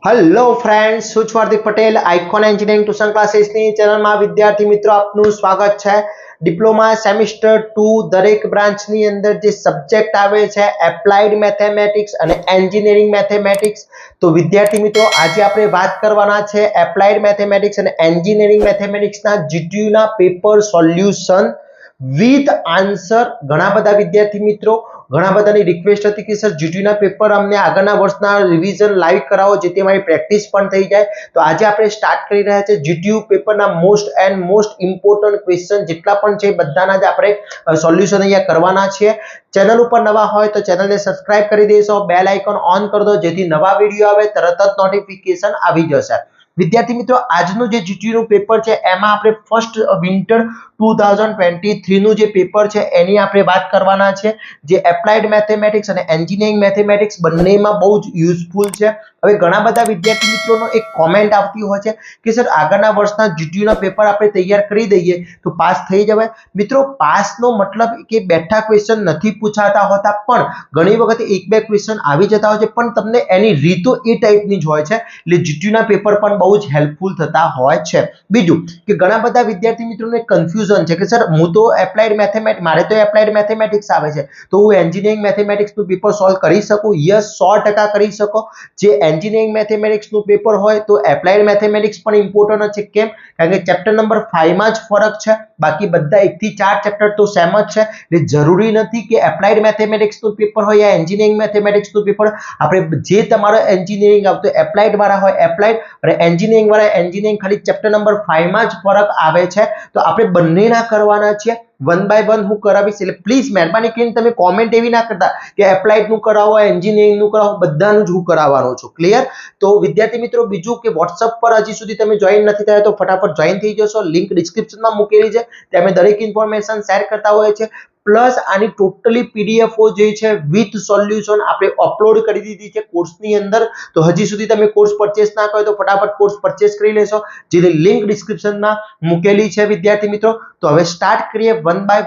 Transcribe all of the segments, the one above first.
Hello friends, હું છું Hardik Patel. Icon engineering tuition ક્લાસીસની ચેનલમાં વિદ્યાર્થી મિત્રો આપનું સ્વાગત છે. ડિપ્લોમા સેમિસ્ટર 2 દરેક બ્રાન્ચની અંદર જે સબ્જેક્ટ આવે છે એપ્લાઇડ મેથેમેટિક્સ અને એન્જિનિયરિંગ મેથેમેટિક્સ. તો વિદ્યાર્થી મિત્રો આજે આપણે વાત કરવાના છે એપ્લાઇડ મેથેમેટિક્સ અને એન્જિનિયરિંગ મેથેમેટિક્સના જીટીયુ ના પેપર સોલ્યુશન વિથ આન્સર. ઘણા બધા વિદ્યાર્થી મિત્રો ઘણા બધાની રિક્વેસ્ટ હતી કે સર જીટીયુ ના પેપર અમને આગળના વર્ષના રિવિઝન લાઈવ કરાવો જેથી મારી પ્રેક્ટિસ પણ થઈ જાય. તો આજે આપણે સ્ટાર્ટ કરી રહ્યા છે જીટીયુ પેપરના મોસ્ટ ઇમ્પોર્ટન્ટ ક્વેશ્ચન જેટલા પણ છે બધાના જ આપણે સોલ્યુશન અહીંયા કરવાના છે. ચેનલ ઉપર નવા હોય તો ચેનલને સબસ્ક્રાઇબ કરી દેશો, બેલ આઇકોન ઓન કરી દો જેથી નવા વિડીયો આવે તરત જ નોટિફિકેશન આવી જશે. વિદ્યાર્થી મિત્રો આજનું જે જીટીયુ નું પેપર છે એમાં આપણે ફર્સ્ટ વિન્ટર 2023 નું જે પેપર છે એની આપણે વાત કરવાના છે જે એપ્લાઇડ મેથેમેટિક્સ અને એન્જિનિયરિંગ મેથેમેટિક્સ બંનેમાં બહુ જ યુઝફુલ છે. હવે ઘણા બધા વિદ્યાર્થી મિત્રોનો એક કોમેન્ટ આવતી હોય છે કે સર આગળના વર્ષના જીટીયુ ના પેપર આપણે તૈયાર કરી દઈએ તો પાસ થઈ જવાય. મિત્રો પાસનો મતલબ કે બેઠા ક્વેશ્ચન નથી પૂછાતા હોતા, પણ ઘણી વખત એક બે ક્વેશ્ચન આવી જતા હોય છે પણ તમને એની રીતો એ ટાઈપની જ હોય છે એટલે જીટીયુ ના પેપર પણ બહુ જ હેલ્પફુલ થતા હોય છે. બીજું કે ઘણા બધા વિદ્યાર્થી મિત્રોને કન્ફ્યુઝન છે કે સર હું તો એપ્લાઇડ મેથેમેટિક્સ મારે તો એપ્લાઇડ મેથેમેટિક્સ આવે છે તો હું એન્જિનિયરિંગ મેથેમેટિક્સનું પેપર સોલ્વ કરી શકું? યસ, 100% કરી શકો. જે એન્જિનિયરિંગ મેથેમેટિક્સનું પેપર હોય તો એપ્લાઇડ મેથેમેટિક્સ પણ ઇમ્પોર્ટન્ટ છે. કેમ? કારણ કે ચેપ્ટર નંબર 5 માં જ ફરક છે, બાકી બધા 1 થી 4 ચેપ્ટર તો સેમ જ છે. એટલે જરૂરી નથી કે એપ્લાઇડ મેથેમેટિક્સનું પેપર હોય યા એન્જિનિયરિંગ મેથેમેટિક્સનું પેપર આપણે જે તમારો એન્જિનિયરિંગ આવતો એપ્લાઇડ વાળા હોય એપ્લાઇડ અને એન્જિનિયરિંગ વાળા એન્જિનિયરિંગ, ખાલી ચેપ્ટર નંબર 5 માં જ ફરક આવે છે. તો આપણે બંનેના કરવાના છે. વન બાય વન હું કરાવીશ એટલે પ્લીઝ મહેરબાની કરીને તમે કોમેન્ટ એવી ના કરતા કે એપ્લાઇડ નું કરાવો એન્જિનિયરિંગ નું કરાવો, બધાનું જ હું કરાવવાનો છું. ક્લિયર? તો વિદ્યાર્થી મિત્રો બીજું કે WhatsApp પર હજી સુધી તમે જોઈન નથી થયા તો ફટાફટ જોઈન થઈ જશો. લિંક ડિસ્ક્રિપ્શનમાં મૂકેલી છે, ત્યાં અમે દરેક ઇન્ફોર્મેશન શેર કરતા હોઈએ છીએ. પ્લસ આની ટોટલી પીડીએફઓ જે છે વિથ સોલ્યુશન આપણે અપલોડ કરી દીધી છે કોર્સની અંદર. તો હજી સુધી તમે કોર્સ પરચેસ ના કર્યો તો ફટાફટ કોર્સ પરચેસ કરી લેશો, જેની લિંક ડિસ્ક્રિપ્શનમાં મૂકેલી છે વિદ્યાર્થી મિત્રો. તો હવે સ્ટાર્ટ કરીએ વન બાય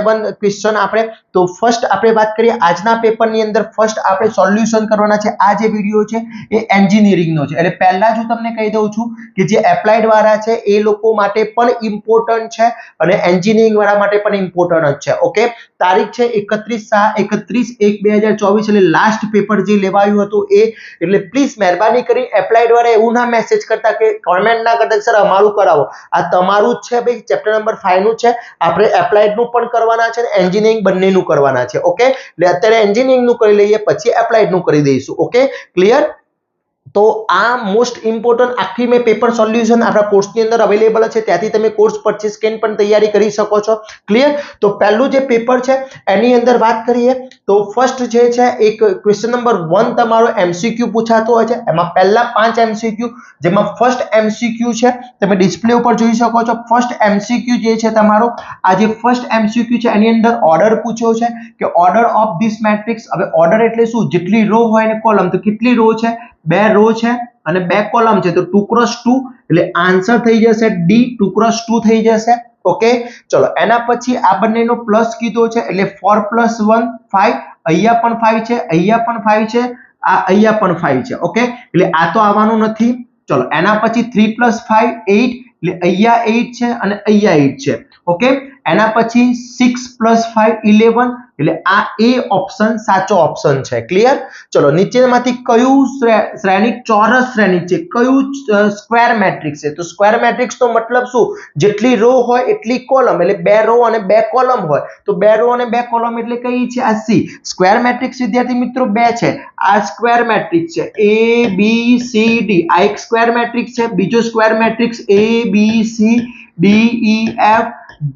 વન ક્વેશ્ચન આપણે. તો ફર્સ્ટ આપણે વાત કરીએ આજના પેપરની અંદર. ફર્સ્ટ આપણે સોલ્યુશન કરવાના છે. આ જે વિડિયો છે એ એન્જિનિયરિંગ નો છે એટલે પહેલા જ હું તમને કહી દઉં છું કે જે એપ્લાઇડ વાળા છે એ લોકો માટે પણ ઇમ્પોર્ટન્ટ છે અને એન્જિનિયરિંગ વાળા માટે પણ ઇમ્પોર્ટન્ટ છે. ઓકે, તારીખ છે 31/1/2024 એટલે લાસ્ટ પેપર જે લેવાયું હતું એ. એટલે પ્લીઝ મહેરબાની કરી એપ્લાઇડ વાળા એવું ના મેસેજ કરતા કે કોમેન્ટ ના કરતા સર અમારું કરાવો. આ તમારું જ છે ભાઈ, ચેપ્ટર નંબર 5 નું છે. આપણે એપ્લાઇડ નું પણ કરવાના છે અને એન્જિનિયરિંગ બંનેનું કરવાના છે. ઓકે, એટલે અત્યારે એન્જિનિયરિંગ નું કરી લઈએ પછી એપ્લાઇડ નું કરી દઈશું. Okay, clear? તો આ મોસ્ટ ઇમ્પોર્ટન્ટ આખી મેં પેપર સોલ્યુશન આપણા કોર્સની અંદર અવેલેબલ છે, ત્યાંથી તમે કોર્સ પરચેસ કરીને પણ તૈયારી કરી શકો છો. ક્લિયર? તો પહેલું જે પેપર છે એની અંદર વાત કરીએ તો ફર્સ્ટ જે છે એક ક્વેશ્ચન નંબર 1 તમારો એમસીક્યુ પૂછાતો હોય છે. એમાં પહેલા 5 એમસીક્યુ, જેમાં ફર્સ્ટ એમસીક્યુ છે તમે ડિસ્પ્લે ઉપર જોઈ શકો છો. ફર્સ્ટ એમસીક્યુ જે છે તમારો, આ જે ફર્સ્ટ એમસીક્યુ છે એની અંદર ઓર્ડર પૂછ્યો છે કે ઓર્ડર ઓફ ધીસ મેટ્રિક્સ. હવે ઓર્ડર એટલે શું? જેટલી રો હોય ને કોલમ. તો કેટલી રો છે? 2 રો છે અને 2 કોલમ છે તો 2 x 2 એટલે આન્સર થઈ જશે D. 2 x 2 થઈ જશે. ઓકે, ચલો એના પછી આ બંનેનો પ્લસ કીધો છે એટલે 4 + 1 5. અહીંયા પણ 5 છે, અહીંયા પણ 5 છે, આ અહીંયા પણ 5 છે. ઓકે, એટલે આ તો આવવાનું નથી. ચલો એના પછી 3 + 5 8 એટલે અહીંયા 8 છે અને અહીંયા 8 છે. ઓકે, એના પછી 6 + 5 11 એટલે આ એ ઓપ્શન સાચો ઓપ્શન છે. ક્લિયર? ચલો નીચેમાંથી કયું શ્રેણિક ચોરસ શ્રેણિક છે, કયું સ્ક્વેર મેટ્રિક્સ છે? તો સ્ક્વેર મેટ્રિક્સ નો મતલબ શું? જેટલી રો હોય એટલી કોલમ, એટલે 2 રો અને 2 કોલમ હોય તો 2 રો અને 2 કોલમ એટલે કઈ છે? આ સી. સ્ક્વેર મેટ્રિક્સ વિદ્યાર્થી મિત્રો 2 છે. આ સ્ક્વેર મેટ્રિક્સ છે A B C D. આ એક સ્ક્વેર મેટ્રિક્સ છે. બીજો square matrix A B C D E F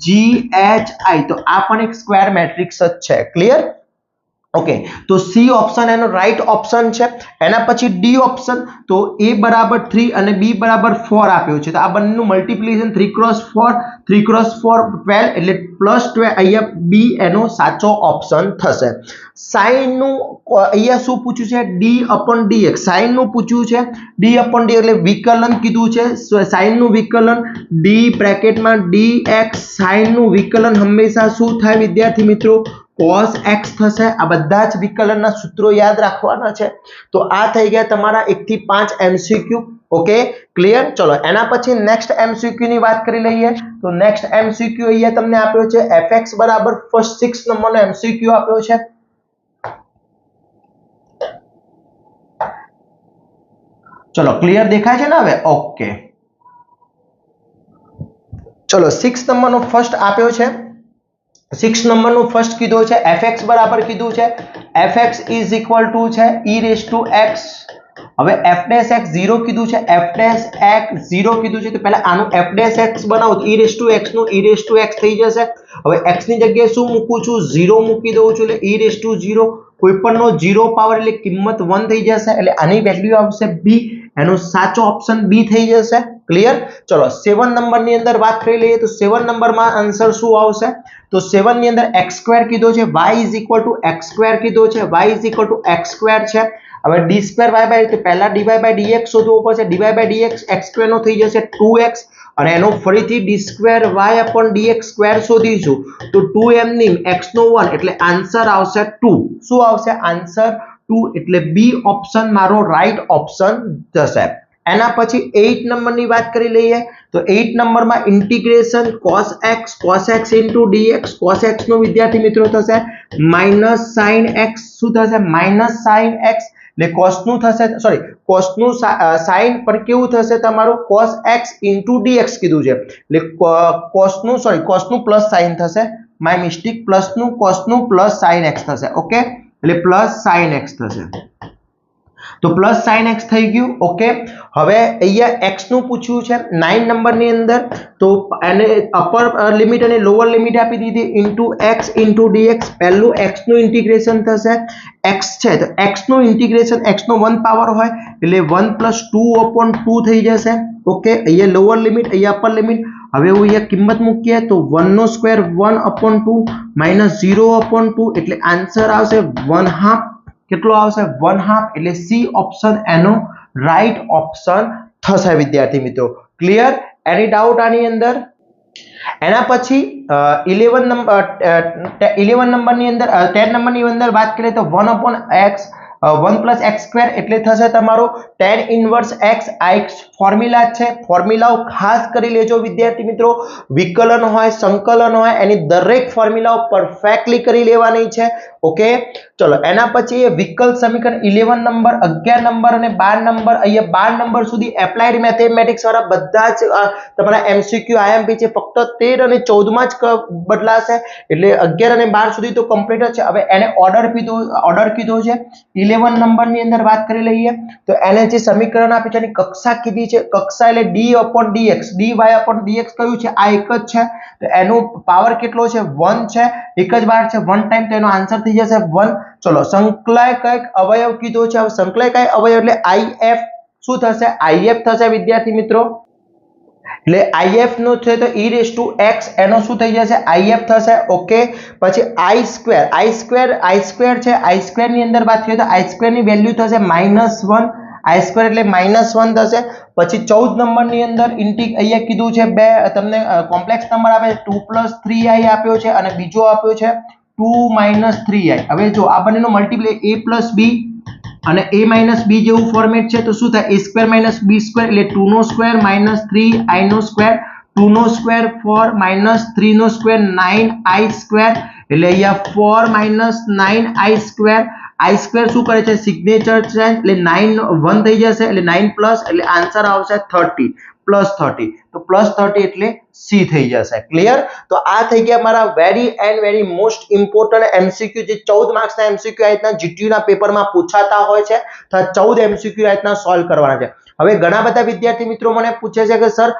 G H I. તો આ પણ એક સ્ક્વેર મેટ્રિક્સ જ છે. ક્લિયર? ઓકે, તો સી ઓપ્શન એનો રાઈટ ઓપ્શન છે. એના પછી ડી ઓપ્શન, તો A = 3 અને B = 4 આપ્યો છે. તો આ બંનેનું મલ્ટીપ્લિકેશન 3 × 4 3 × 4 12 એટલે +12. અહીંયા B એનો સાચો ઓપ્શન થશે. સાઇન નું અહીંયા શું પૂછ્યું છે? D/dx. સાઇન નું પૂછ્યું છે D/d એટલે વિકલન કીધું છે. સાઇન નું વિકલન D બ્રેકેટમાં dx. સાઇન નું વિકલન હંમેશા શું થાય વિદ્યાર્થી મિત્રો? cos x થશે। આ બધા જ વિકલનના સૂત્રો યાદ રાખવાના છે। તો આ થઈ ગયા તમારા 1 થી 5 MCQ। Okay clear. ચલો એના પછી નેક્સ્ટ MCQ ની વાત કરી લઈએ। તો નેક્સ્ટ MCQ અહીંયા તમને આપ્યો છે fx બરાબર ફર્સ્ટ 6 નંબરનો MCQ આપ્યો છે। ચલો ક્લિયર દેખાય છે ને હવે? ઓકે ચલો 6 નંબરનો ફર્સ્ટ આપ્યો છે। 6 નંબરનું ફર્સ્ટ કીધું છે fx બરાબર કીધું છે fx ઇઝ ઇક્વલ ટુ છે e⁻x। હવે f'(x) 0 કીધું છે f'(x) 0 કીધું છે તો પહેલા આનું f'(x) બનાવો તો e⁻x નું e⁻x થઈ જશે। હવે x ની જગ્યાએ શું મૂકું છું? 0 મૂકી દઉં છું એટલે e⁻0 કોઈપણનો 0 પાવર એટલે કિંમત 1 થઈ જશે એટલે આની વેલ્યુ આવશે b। એનો સાચો ઓપ્શન b થઈ જશે। ક્લિયર। ચલો 7 નંબરની અંદર વાત કરી લઈએ તો 7 નંબરમાં આન્સર શું આવશે? તો 7 ની અંદર x² કીધો છે y is equal two x² કીધો છે y is equal two x² છે। હવે d2y તો પહેલા dy/dx શોધવો પડશે। dy/dx x² નો થઈ જશે 2x અને એનો ફરીથી d2y/dx² શોધીશું તો 2 એમની x નો 1 એટલે આન્સર આવશે 2। શું આવશે આન્સર? 2 એટલે બી ઓપ્શન મારો રાઈટ ઓપ્શન થશે। એના પછી 8 નંબરની વાત કરી લઈએ તો 8 નંબરમાં integration cos x dx cos x નો વિદ્યાર્થી મિત્રો થશે -sin x। શું થશે? -sin x એટલે cos નું થશે સોરી cos નું sin પર કેવું થશે તમારું cos x dx કીધું છે એટલે cos નું પ્લસ sin થશે। માય મિસ્ટેક પ્લસ નું cos નું પ્લસ sin x થશે। ઓકે એટલે પ્લસ sin x થશે તો પ્લસ sin x થઈ ગયું। ઓકે હવે અહીંયા x નું પૂછ્યું છે 9 નંબરની અંદર તો એને અપર લિમિટ અને લોઅર લિમિટ આપી દીધી ઇન્ટુ x dx। પહેલું x નું ઇન્ટિગ્રેશન થશે x છે તો x નું ઇન્ટિગ્રેશન x નો 1 પાવર હોય એટલે 1 + 2/2 થઈ જશે। ઓકે અહીંયા લોઅર લિમિટ અહીંયા અપર લિમિટ। હવે હું અહીંયા કિંમત મૂકીએ તો 1 નો સ્ક્વેર 1/2 -0/2 એટલે આન્સર આવશે 1/2। કેટલો આવશે 1/2 એટલે સી ઓપ્શન એનો રાઈટ ઓપ્શન થશે વિદ્યાર્થી મિત્રો। ક્લિયર। એની ડાઉટ આની અંદર? એના પછી 11 નંબરની અંદર 10 નંબરની અંદર વાત કરીએ તો 1/x 1 + x² એટલે થશે તમારો tan ઇન્વર્સ x। આ એક ફોર્મ્યુલા છે। ફોર્મ્યુલાઓ ખાસ કરી લેજો વિદ્યાર્થી મિત્રો। વિકલન હોય સંકલન હોય એની દરેક ફોર્મ્યુલાઓ પરફેક્ટલી કરી લેવાની છે। ઓકે ચલો એના પછી વિકલ સમીકરણ 11 નંબર 11 નંબર અને 12 નંબર અહીંયા 12 નંબર સુધી એપ્લાઇડ મેથેમેટિક્સ વાળા બધા જ તમારા MCQ IMP છે ફક્ત 13 અને 14 માં જ બદલાશે એટલે 11 અને 12 સુધી તો કમ્પ્લીટ જ છે। હવે એને ઓર્ડર કીધો છે 11 નંબરની અંદર વાત કરી લઈએ તો એને જે સમીકરણ આપ્યું છે એની કક્ષા કીધી છે। કક્ષા એટલે d/dx dy/dx કયું છે? આ એક જ છે તો એનો પાવર કેટલો છે? 1 છે। એક જ વાર છે 1 ટાઈમ તો એનો આન્સર થઈ જશે 1। ચલો સંકલાય કઈક અવયવ કીધો છે। હવે સંકલાય કઈ અવયવ એટલે if શું થશે? if થશે વિદ્યાર્થી મિત્રો। એટલે if નો છે તો e⁻x એનો શું થઈ જશે? if થશે। ઓકે પછી i² છે i² ની અંદર વાત કરીએ તો i² ની વેલ્યુ થશે -1 i² એટલે -1 થશે। પછી 14 નંબરની અંદર અહીંયા કીધું છે બે તમને કોમ્પ્લેક્સ નંબર આપે 2 + 3i આપ્યો છે અને બીજો આપ્યો છે 2 - 3i। હવે જો આ બંનેનો મલ્ટીપ્લાય a + b અને a - b જેવું ફોર્મેટ છે તો શું થાય? a² - b² એટલે 2 નો સ્ક્વેર -3i નો સ્ક્વેર 2 નો સ્ક્વેર 4 3 નો સ્ક્વેર 9i² એટલે અહીંયા 4 - 9i²। i² શું કરે છે? સિગ્નેચર છે એટલે 9 1 થઈ જશે એટલે 9 પ્લસ એટલે આન્સર આવશે 30 +30 તો +30 એટલે સી થઈ જશે। ક્લિયર। તો આ થઈ ગયા મારા વેરી મોસ્ટ ઇમ્પોર્ટન્ટ MCQ જે 14 માર્ક્સના MCQ આ રીતના GTU ના પેપરમાં પૂછાતા હોય છે તો 14 MCQ આ રીતના સોલ્વ કરવાના છે। હવે ઘણા બધા વિદ્યાર્થી મિત્રો મને પૂછે છે કે સર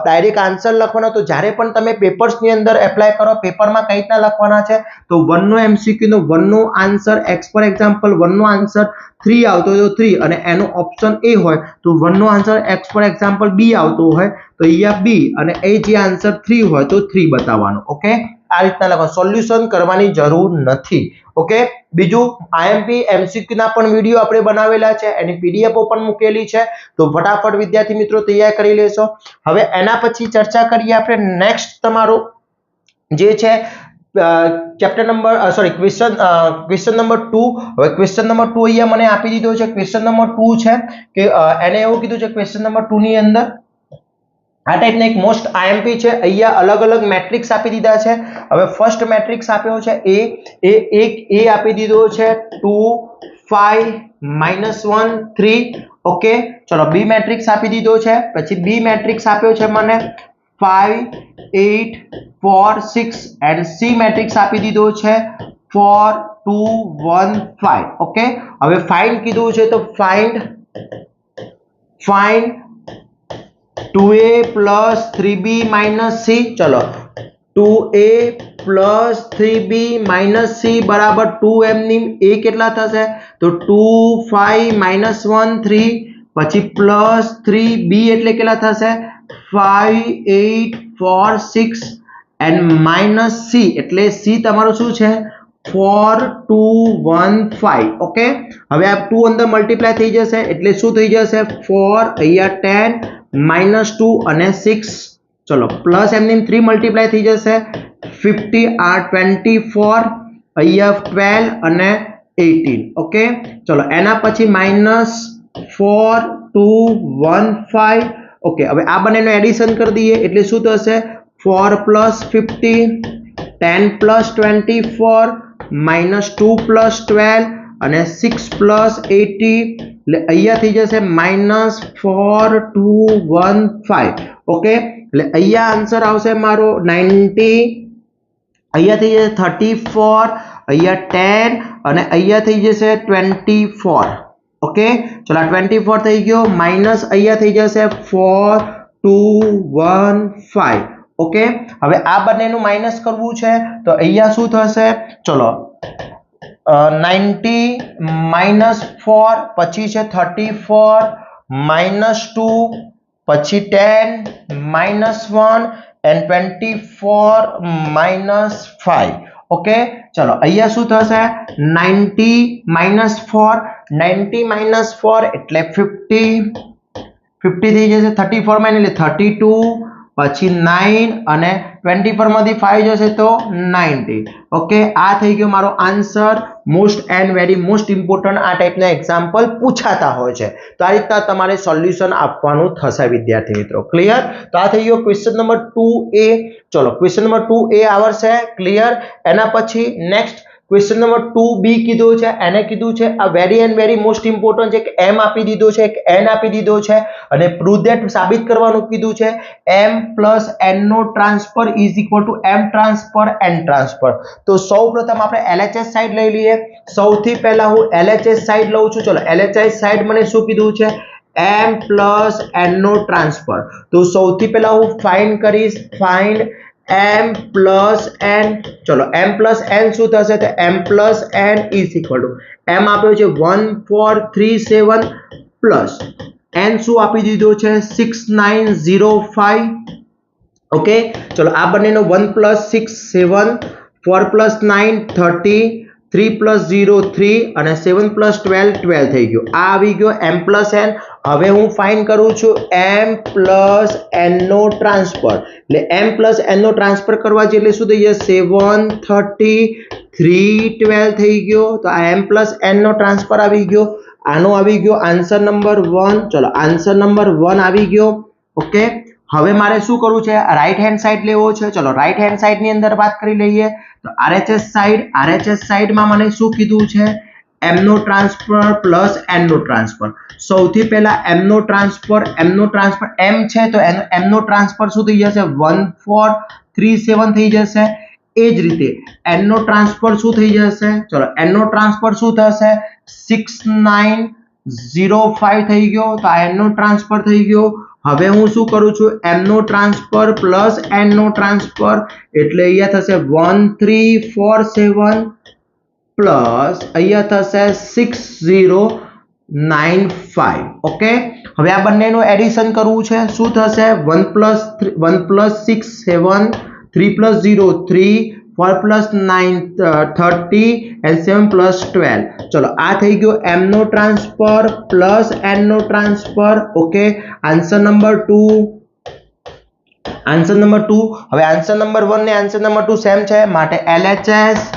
ડાયરેક્ટ આન્સર લખવાનો તો જ્યારે પણ તમે પેપર્સની અંદર એપ્લાય કરો પેપરમાં કઈ રીતના લખવાના છે તો 1 નો MCQ નો 1 નો આન્સર x ફોર એક્ઝામ્પલ 1 નો આન્સર 3 આવતો હોય તો 3 અને એનો ઓપ્શન A હોય તો 1 નો answer x for example B આવતો હોય તો અહીંયા B અને એ જે આન્સર 3 હોય તો 3 બતાવવાનું। ઓકે આ રીતના લખો સોલ્યુશન કરવાની જરૂર નથી। ઓકે બીજું IMP MCQ ના પણ વિડિયો આપણે બનાવેલા છે એની PDF પણ મૂકેલી છે તો ફટાફટ વિદ્યાર્થી મિત્રો તૈયાર કરી લેશો। હવે એના પછી ચર્ચા કરીએ આપણે નેક્સ્ટ તમારો જે છે ચેપ્ટર નંબર ક્વેશ્ચન નંબર 2 હવે ક્વેશ્ચન નંબર 2 અહીંયા મને આપી દીધો છે ક્વેશ્ચન નંબર 2 છે કે એને એવું કીધું છે ક્વેશ્ચન નંબર 2 ની અંદર આ ટાઈપના એક મોસ્ટ આઈએમપી છે અહીંયા અલગ અલગ મેટ્રિક્સ આપી દીધા છે હવે ફર્સ્ટ મેટ્રિક્સ આપ્યો છે એક આપી દીધો છે 2 5 -1 3 ઓકે ચલો બી મેટ્રિક્સ આપી દીધો છે પછી બી મેટ્રિક્સ આપ્યો છે મને 5 8 4 6 એન્ડ સી મેટ્રિક્સ આપી દીધો છે 4 2 1 5 ઓકે હવે ફાઇન્ડ કીધું છે તો find 2a plus 3b minus c चलो 2a plus 3b minus c बराबर 2m ની a કેટલા થશે તો 2 5 minus 1 3 પછી plus 3b એટલે કેટલા થશે 5 8 4 6 and minus c એટલે c તમારું શું છે 4 2 1 5 ઓકે હવે આ 2 અંદર મલ્ટીપ્લાય થઈ જશે એટલે શું થઈ જશે 4 અહીંયા 10 -2 અને 6 ચલો પ્લસ એમની 3 મલ્ટીપ્લાય થઈ જશે 50 આ 24 અહીંયા 12 અને 18 ઓકે ચલો એના પછી -4 2 1 5 ઓકે હવે આ બંનેનું એડિશન કરી દઈએ એટલે શું થશે 4 + 50 10 + 24 -2 + 12 અને 6 + 80 એટલે અહીંયા થઈ જશે -4 2 1 5 ઓકે એટલે અહીંયા આન્સર આવશે મારો 90 અહીંયા થઈ જશે 34 અહીંયા 10 અને અહીંયા થઈ જશે 24 ઓકે ચલો આ 24 થઈ ગયો માઈનસ અહીંયા થઈ જશે 4 2 1 5 ઓકે હવે આ બંનેનું માઈનસ કરવું છે તો અહીંયા શું થશે ચલો 90 -4 પછી છે 34 -2 પછી 10 -1 and 24 -5 ઓકે ચલો અહીંયા શું થશે 90 -4 એટલે 50 થઈ જશે 34 માં એટલે 32 પછી 9 અને 24 માંથી 5 જશે તો 90 ઓકે આ થઈ ગયો મારો answer most and very most important આ ટાઈપના એક્ઝામ્પલ પૂછાતા હોય છે તો આ રીતના તમારે સોલ્યુશન આપવાનું થશે વિદ્યાર્થી મિત્રો ક્લિયર તો આ થઈ ગયો ક્વેશ્ચન નંબર 2a ચલો ક્વેશ્ચન નંબર 2a આવશે ક્લિયર એના પછી નેક્સ્ટ ક્વેશ્ચન નંબર 2b કીધું છે એને કીધું છે આ very and very most important છે કે m આપી દીધો છે એક n આપી દીધો છે અને પ્રૂવ ધેટ સાબિત કરવાનું કીધું છે m + n નો transfer = m transfer n transfer તો સૌપ્રથમ આપણે LHS સાઈડ લઈ લઈએ સૌથી પહેલા હું LHS સાઈડ લઉં છું ચલો LHS સાઈડ મને શું કીધું છે m + n નો ટ્રાન્સફર તો સૌથી પહેલા હું ફાઇન્ડ કરીશ ફાઇન્ડ m + n ચલો m + n શું થશે તો m + n = m આપ્યો છે 1437 પ્લસ n શું આપી દીધો છે 6905 ઓકે ચલો આ બંનેનો 1 + 6 7 4 + 9 30 3 + 0 3 અને 7 + 12 12 થઈ ગયો આ આવી ગયો m + n હવે હું ફાઇન્ડ કરું છું m + n નો ટ્રાન્સફર એટલે m + n નો ટ્રાન્સફર કરવા છે એટલે શું થઈ જશે 7 30 3 12 થઈ ગયો તો આ m + n નો ટ્રાન્સફર આવી ગયો આનો આવી ગયો આન્સર નંબર 1 ચલો આન્સર નંબર 1 આવી ગયો ઓકે હવે મારે શું કરવું છે રાઈટ હેન્ડ સાઈડ લેવો છે ચલો રાઈટ હેન્ડ સાઈડ ની અંદર વાત કરી લઈએ તો RHS સાઈડ માં મને શું કીધું છે m નો ટ્રાન્સફર પ્લસ n નો ટ્રાન્સફર સૌથી પહેલા m નો ટ્રાન્સફર m છે તો m નો ટ્રાન્સફર શું થઈ જશે 1437 થઈ જશે એ જ રીતે n નો ટ્રાન્સફર શું થઈ જશે ચલો n નો ટ્રાન્સફર શું થશે 6905 થઈ ગયો તો આ n નો ટ્રાન્સફર થઈ ગયો હવે હું શું કરું છું m નો ટ્રાન્સફર પ્લસ n નો ટ્રાન્સફર એટલે અહીંયા થશે 1347 પ્લસ અહીંયા થશે 6095 ઓકે હવે આ બંનેનું એડિશન કરવું છે શું થશે 1 + 6 7 3 + 0 3 4 + 9 30 and 7 + 12 ચલો આ થઈ ગયો m નો ટ્રાન્સફર પ્લસ n નો transfer okay answer number 2 answer number 2 હવે આન્સર નંબર 1 ને આન્સર નંબર 2 સેમ છે માટે LHS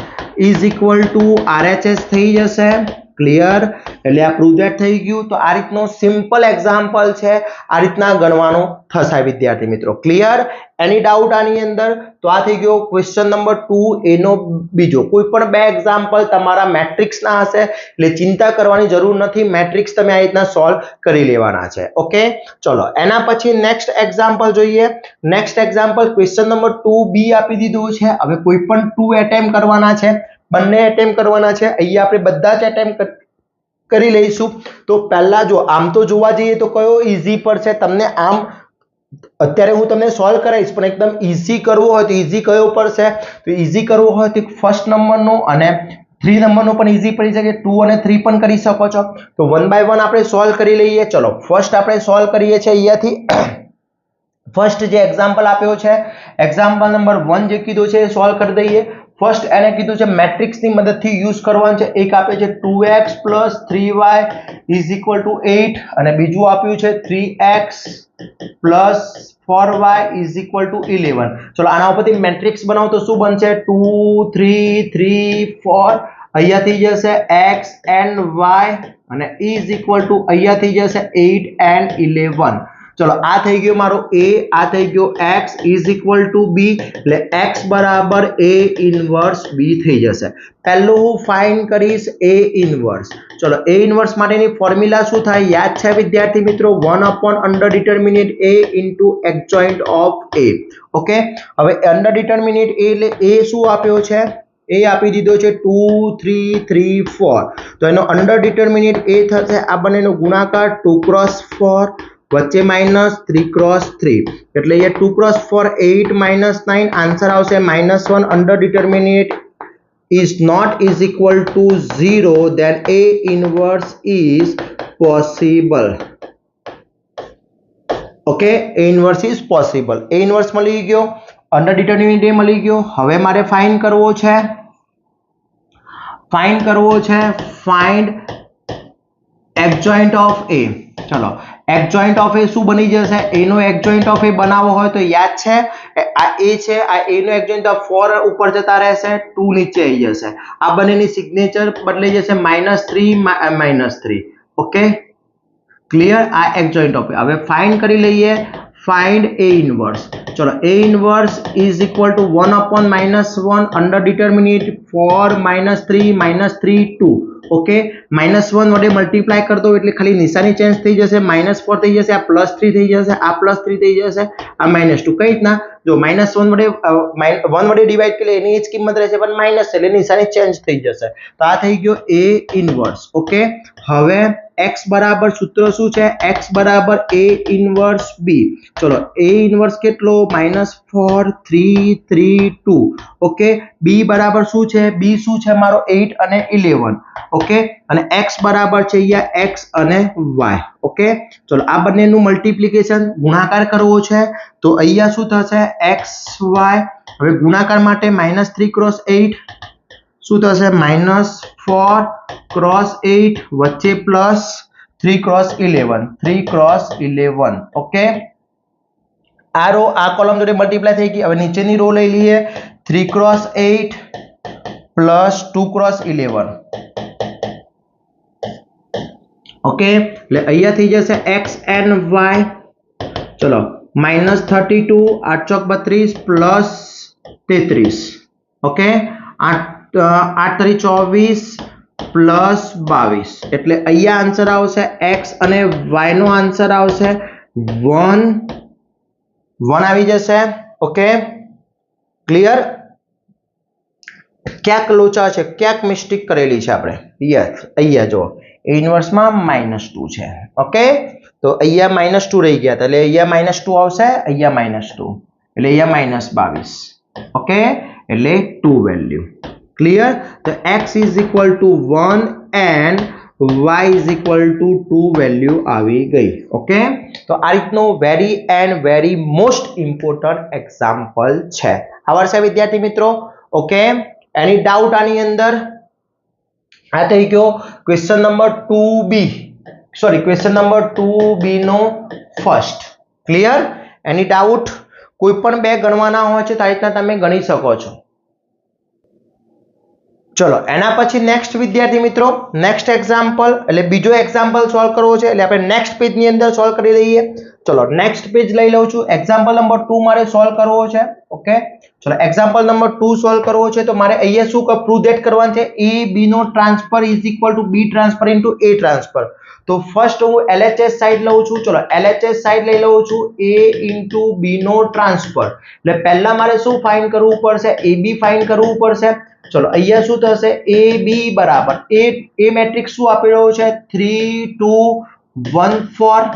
is equal two RHS થઈ જશે ક્લિયર એટલે આ પ્રૂવ ધેટ થઈ ગયું તો આ રીતનો સિમ્પલ એક્ઝામ્પલ છે આ રીતના ગણવાનું થશે વિદ્યાર્થી મિત્રો ક્લિયર એની ડાઉટ આની અંદર તો આ થઈ ગયો ક્વેશ્ચન નંબર 2 એનો બીજો કોઈ પણ બે એક્ઝામ્પલ તમારા મેટ્રિક્સ ના હશે એટલે ચિંતા કરવાની જરૂર નથી મેટ્રિક્સ તમે આ રીતના સોલ્વ કરી લેવાના છે ઓકે ચલો એના પછી નેક્સ્ટ એક્ઝામ્પલ જોઈએ next example question number 2b આપી દીધું છે હવે કોઈ પણ 2 એટેમ્પ કરવાના છે બંને એટેમ્પ કરવાના છે અહીંયા આપણે બધા જ એટેમ્પ કરી લઈશું તો પહેલા જો આમ તો જોવા જઈએ તો કયો ઈઝી પડશે તમને આમ અત્યારે હું તમને સોલ્વ કરાવીશ પણ એકદમ ઈઝી કરવો હોય તો ઈઝી કયો પડશે તો ઈઝી કરવો હોય તો ફર્સ્ટ નંબરનો અને 3 નંબરનો પણ ઈઝી પડી શકે 2 અને 3 પણ કરી શકો છો તો 1 બાય 1 આપણે સોલ્વ કરી લઈએ ચલો ફર્સ્ટ આપણે સોલ્વ કરીએ છીએ અહીંયાથી ફર્સ્ટ જે એક્ઝામ્પલ આપ્યો છે એક્ઝામ્પલ નંબર 1 જે કીધું છે એ સોલ્વ કરી દઈએ ફર્સ્ટ એને કીધું છે મેટ્રિક્સ ની મદદથી યુઝ કરવાનું છે એક આપે છે 2x + 3y = 8 અને બીજું આપ્યું છે 3x + 4y = 11 ચલો આના ઉપરથી મેટ્રિક્સ બનાવો તો શું બનશે 2 3 3 4 અહીંયા થઈ જશે x and y અને અહીંયા થઈ જશે 8 and 11 चलो आ થઈ ગયો મારો a આ થઈ ગયો x = b એટલે x બરાબર a ઇન્વર્સ b થઈ જશે પહેલો હું ફાઇન્ડ કરીશ a ઇન્વર્સ ચલો a ઇન્વર્સ માટેની ફોર્મ્યુલા શું થાય યાદ છે વિદ્યાર્થી મિત્રો 1/(a * adjoint of a okay હવે (a) એટલે a શું આપ્યો છે a આપી દીધો છે 2 3 3 4 તો એનો (a) થશે આ બંનેનો ગુણાકાર 2 × 4 વચ્ચે -3 × 3 એટલે ये 2 × 4 8 - 9 આન્સર આવશે -1 is not is equal to 0 then A inverse is possible okay A inverse is possible A inverse મળી ગયો અંડરડિટરમિનેટ મળી ગયો હવે મારે ફાઇન્ડ કરવો છે ફાઇન્ડ adjoint of A ચલો adjoint of A શું બની જશે A no adjoint of A બનાવવો હોય તો યાદ છે આ A છે આ A નો adjoint of 4 ઉપર જતા રહેશે 2 નીચે આવી જશે આ બંનેની સિગ્નેચર બદલાઈ જશે -3 ઓકે ક્લિયર આ adjoint of A હવે ફાઇન્ડ કરી લઈએ ફાઇન્ડ A ઇન્વર્સ ચલો A ઇન્વર્સ = 1/(-1) અંડરડિટરમિનેટ 4 -3 3 2 ओके -1 वडे मल्टीप्लाई कर दो એટલે ખાલી નિશાની ચેન્જ થઈ જશે -4 થઈ જશે આ +3 થઈ જશે આ +3 થઈ જશે આ -2 કઈ રીતના જો -1 વડે 1 વડે ડિવાઈડ કરે એની જ કિંમત રહેશે પણ માઈનસ એટલે નિશાની ચેન્જ થઈ જશે તો આ થઈ ગયો A ઇન્વર્સ ઓકે હવે x બરાબર સૂત્ર શું છે x બરાબર A ઇન્વર્સ B ચલો A ઇન્વર્સ કેટલો -4 3 3 2 ઓકે B બરાબર શું છે B શું છે મારો 8 અને 11 ઓકે અને x બરાબર છે અહીંયા x અને y ઓકે ચલો આ બંનેનું મલ્ટીપ્લિકેશન ગુણાકાર કરવો છે તો અહીંયા શું થશે xy હવે ગુણાકાર માટે -3 × 8 શું થશે -4 × 8 વચ્ચે +3 × 11 ઓકે આ રો આ કોલમ જોડે મલ્ટીપ્લાય થઈ ગઈ હવે નીચેની રો લઈ લઈએ 3 × 8 + 2 × 11 ओके એટલે અહીંયા થઈ જશે x and y ચલો -32 8 ચોક 32 પ્લસ 33 ઓકે 8 8 24 પ્લસ 22 એટલે અહીંયા આન્સર આવશે x અને y નો આન્સર આવશે 1 આવી જશે ઓકે ક્લિયર ક્યાંક લોચા છે ક્યાંક મિસ્ટેક કરેલી છે આપણે યસ અહીંયા જો A ઇન્વર્સ માં -2 છે ઓકે તો અહીંયા -2 રહી ગયા એટલે અહીંયા -2 આવશે અહીંયા -2 એટલે અહીંયા -22 ઓકે એટલે 2 વેલ્યુ ક્લિયર તો x = 1 and y = 2 વેલ્યુ આવી ગઈ ઓકે તો આ રીતનો વેરી મોસ્ટ ઇમ્પોર્ટન્ટ એક્ઝામ્પલ છે આવડશે વિદ્યાર્થી મિત્રો ઓકે એની ડાઉટ આની અંદર આ થઈ ગયો ક્વેશ્ચન નંબર 2b નો ફર્સ્ટ ક્લિયર એની ડાઉટ કોઈ પણ બે ગણવાના હોય છે તો આ રીતના તમે ગણી શકો છો। ચલો એના પછી નેક્સ્ટ વિદ્યાર્થી મિત્રો નેક્સ્ટ એક્ઝામ્પલ એટલે બીજો એક્ઝામ્પલ સોલ્વ કરવો છે એટલે આપણે નેક્સ્ટ પેજ ની અંદર સોલ્વ કરી લઈએ। ચલો નેક્સ્ટ પેજ લઈ લઉં છું। એક્ઝામ્પલ નંબર 2 મારે સોલ્વ કરવો છે। ઓકે ચલો એક્ઝામ્પલ નંબર 2 સોલ્વ કરવો છે તો મારે અહીંયા શું પ્રૂવ ધેટ કરવાનું છે a b નો transfer is equal to b transfer into a transfer. તો ફર્સ્ટ હું LHS સાઈડ લઉં છું। ચલો LHS સાઈડ લઈ લઉં છું a ઇન્ટુ b નો ટ્રાન્સફર એટલે પહેલા મારે શું ફાઇન્ડ કરવું પડશે ab ફાઇન્ડ કરવું પડશે। चलो અહીંયા શું થશે AB બરાબર એ મેટ્રિક્સ શું આપેલો છે 3 2 1 4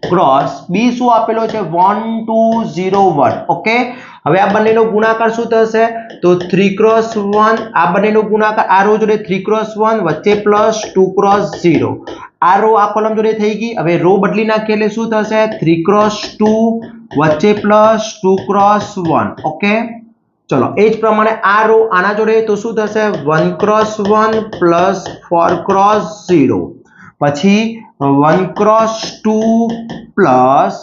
ક્રોસ B શું આપેલો છે 1 2 0 1 ઓકે હવે આ બંનેનો ગુણાકાર શું થશે તો 3 ક્રોસ 1 આ બંનેનો ગુણાકાર આ રો જોડે 3 ક્રોસ 1 વચ્ચે પ્લસ 2 ક્રોસ 0 આ રો આ કોલમ જોડે થઈ ગઈ। હવે રો બદલી નાખીએ એટલે શું થશે 3 ક્રોસ 2 વચ્ચે પ્લસ 2 ક્રોસ 1 ઓકે चलो एज प्रमाणे आ रो आना जोड़े तो शू थशे 1 क्रॉस 1 प्लस 4 क्रॉस 0 पछी 1 cross 2 plus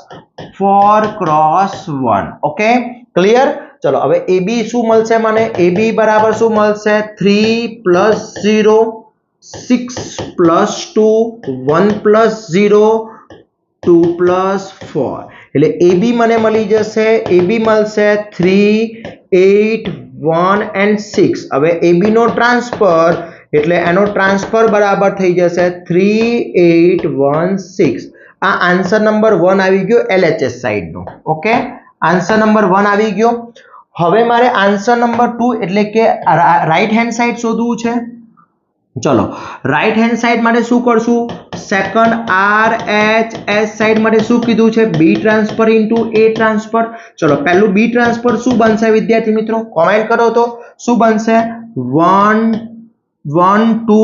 4 cross 1 okay clear. चलो हवे AB शू मळशे माने AB बराबर शू मळशे 3 प्लस 0 6 प्लस 2 1 प्लस 0 2 प्लस 4 એટલે AB મને મળી જશે AB મળશે 3 8 1 and 6 હવે AB નો ટ્રાન્સફર એટલે એનો ટ્રાન્સફર બરાબર થઈ જશે 3 8 1 6 આ આન્સર નંબર 1 આવી ગયો LHS સાઈડ નો ઓકે આન્સર નંબર 1 આવી ગયો। હવે મારે આન્સર નંબર 2 એટલે કે રાઈટ હેન્ડ સાઈડ શોધવું છે। चलो राइट हैंड साइड माटे शू करशु सेकंड RHS साइड माटे शू कीधुं छे B transfer into A transfer. चलो पहलू B ट्रांसफर शू बनशे विद्यार्थी मित्रों कमेंट करो तो शू बनशे 1 1 2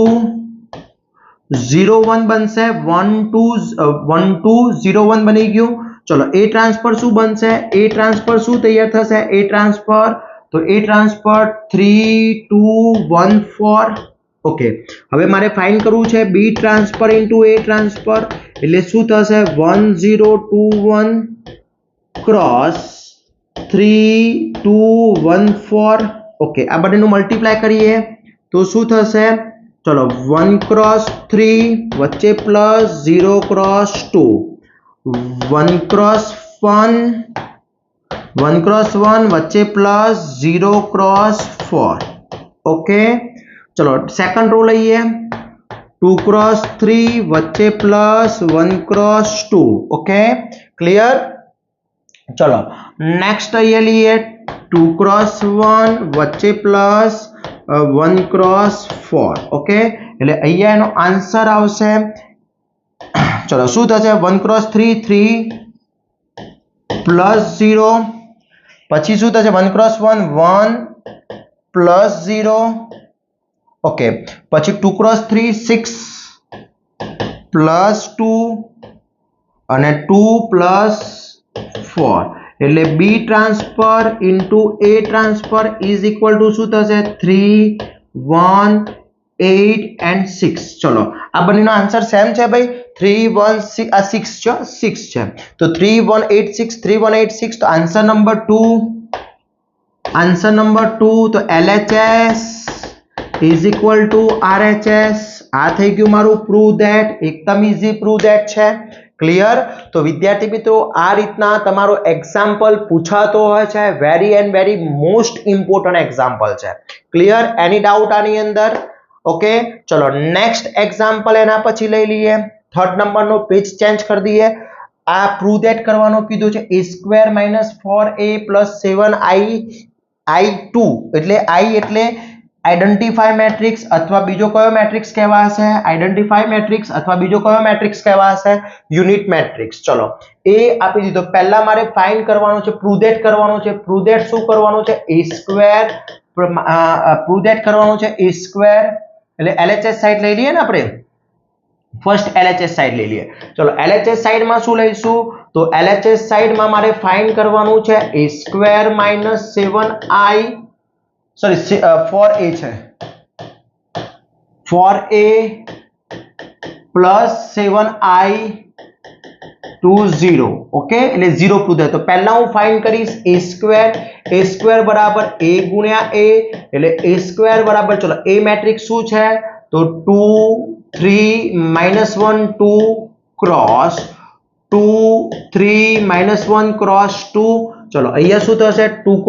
0 1 बनशे 1 2 0 1 बनी गयुं। चलो A ट्रांसफर शू बनशे A ट्रांसफर शू तैयार थशे A ट्रांसफर तो A ट्रांसफर 3 2 1 4 ओके હવે મારે ફાઇન્ડ કરવું છે B transfer into A transfer એટલે શું થશે 1021 ક્રોસ 3214 ઓકે આ બંનેનું મલ્ટીપ્લાય કરીએ તો શું થશે ચલો 1 ક્રોસ 3 વચ્ચે પ્લસ 0 ક્રોસ 2 1 ક્રોસ 1 વચ્ચે પ્લસ 0 ક્રોસ 4 ओके चलो सेकंड रो लीजिए 2 क्रॉस 3 वच्चे प्लस 1 क्रॉस 2 ओके क्लियर। चलो नेक्स्ट ये लिए 2 क्रॉस 1 वच्चे प्लस 1 क्रॉस 4 ओके એટલે અહીંયા એનો આન્સર આવશે ચલો શું થશે 1 क्रॉस 3 3 પ્લસ 0 પછી શું થશે 1 क्रॉस 1 1 પ્લસ 0 ओके પછી 2 क्रॉस 3 6 प्लस 2 અને 2 प्लस 4 એટલે B transfer into A transfer is equal two શું થશે 3 1 8 and 6 ચલો આ બંનેનો આન્સર સેમ છે ભાઈ 3 1 6 આ 6 છે 6 છે તો 3186 3186 તો આન્સર નંબર 2 તો LHS is equal to RHS આ થઈ ગયું મારું પ્રૂવ ધેટ એકદમ ઈઝી પ્રૂવ ધેટ છે ક્લિયર। તો વિદ્યાર્થી મિત્રો આ રીતના તમારો એક્ઝામ્પલ પૂછાતો હોય છે very and very most important example છે ક્લિયર એની ડાઉટ આની અંદર ओके चलो नेक्स्ट एग्जांपल एना પછી લઈ લઈએ થર્ડ નંબર નો પેજ ચેન્જ કરી દઈએ આ પ્રૂવ ધેટ કરવાનો કીધું છે a² - 4a + 7i2 એટલે i એટલે આઇડેન્ટિફાય મેટ્રિક્સ અથવા બીજો કયો મેટ્રિક્સ કહેવાશે આઇડેન્ટિફાય મેટ્રિક્સ અથવા બીજો કયો મેટ્રિક્સ કહેવાશે યુનિટ મેટ્રિક્સ। ચલો એ આપી દીધો પહેલા મારે ફાઇન્ડ કરવાનો છે પ્રૂવ ધેટ કરવાનો છે પ્રૂવ ધેટ શું કરવાનું છે a² પ્રૂવ ધેટ કરવાનું છે a² એટલે LHS સાઈડ લઈ લઈએ ને આપણે ફર્સ્ટ LHS સાઈડ લઈ લઈએ। ચલો LHS સાઈડ માં શું લઈશું તો LHS સાઈડ માં મારે ફાઇન્ડ કરવાનું છે a² - 7i सॉरी 4a છે 4a + 7i 2 0 ઓકે એટલે 0 પ્રૂવ થાય. તો પહેલા હું ફાઇન્ડ કરીશ a સ્ક્વેર બરાબર a ગુણ્યા a એટલે a સ્ક્વેર બરાબર ચલો a મેટ્રિક્સ શું છે તો 2 3 -1 2 ક્રોસ 2 3 -1 ક્રોસ 2 ચલો અહીંયા શું થશે 2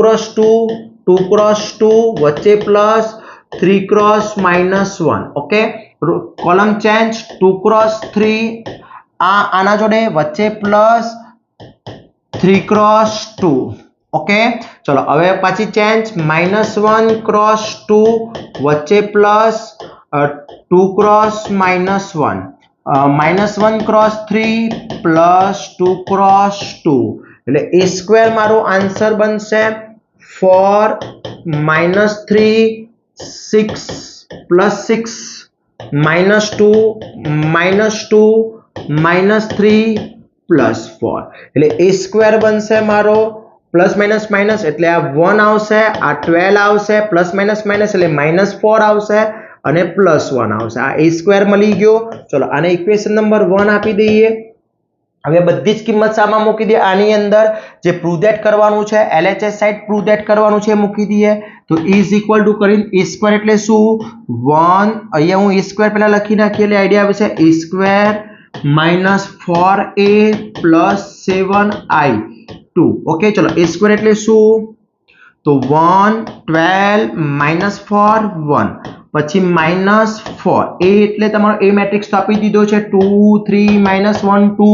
ક્રોસ 2 વચ્ચે plus 3 cross -1 okay column change 2 cross 3 આના જોડે વચ્ચે પ્લસ 3 ક્રોસ 2 ઓકે ચલો હવે પછી ચેન્જ -1 ક્રોસ 2 વચ્ચે plus 2 cross -1 -1 cross 3 plus 2 cross 2 એટલે a સ્ક્વેર મારો આન્સર બનશે 4 -3 6 પ્લસ 6 -2 -3 પ્લસ 4 એટલે a સ્ક્વેર બનશે મારો પ્લસ માઇનસ માઇનસ એટલે આ 1 આવશે આ 12 આવશે પ્લસ માઇનસ માઇનસ એટલે -4 આવશે અને +1 આવશે આ a સ્ક્વેર મળી ગયો ચલો આને ઇક્વેશન નંબર 1 આપી દઈએ હવે બધી જ કિંમત સામા મૂકી દઈએ આની અંદર જે પ્રૂવ ધેટ કરવાનું છે LHS સાઈડ પ્રૂવ ધેટ કરવાનું છે મૂકી દઈએ તો ઇઝ ઇક્વલ ટુ કરીને a સ્ક્વેર એટલે શું 1 અહીંયા હું a સ્ક્વેર પહેલા લખી નાખી એટલે આઈડિયા આવે છે a square -4a + 7i2 okay ચલો a સ્ક્વેર એટલે શું તો 1 12 -4 1 પછી -4 a એટલે તમારો a મેટ્રિક્સ તો આપી દીધો છે 2 3 -1 2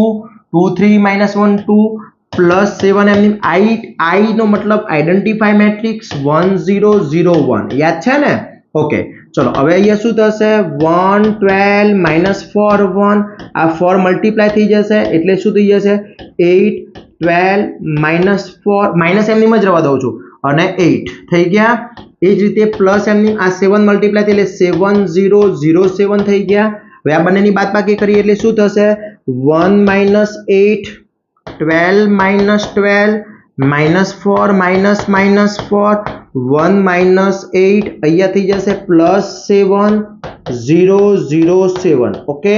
2 3 -1 2 +7 એમની i નો મતલબ આઈડેન્ટિફાઈ મેટ્રિક્સ 1 0 0 1 યાદ છે ને ઓકે ચલો હવે અહીંયા શું થશે 1 12 -4 1 આ 4 મલ્ટીપ્લાય થઈ જશે એટલે શું થઈ જશે 8 12 -4 માઈનસ એમની જ રવા દઉં છું અને 8 થઈ ગયા એ જ રીતે પ્લસ એમની આ 7 મલ્ટીપ્લાય થઈ એટલે 7 0 0 7 થઈ ગયા હવે આ બંનેની બાદબાકી કરીએ એટલે શું થશે 1 - 8 12 - 12 -4 -4 1 - 8 અહીંયા થઈ જશે +7 0 0 7 ઓકે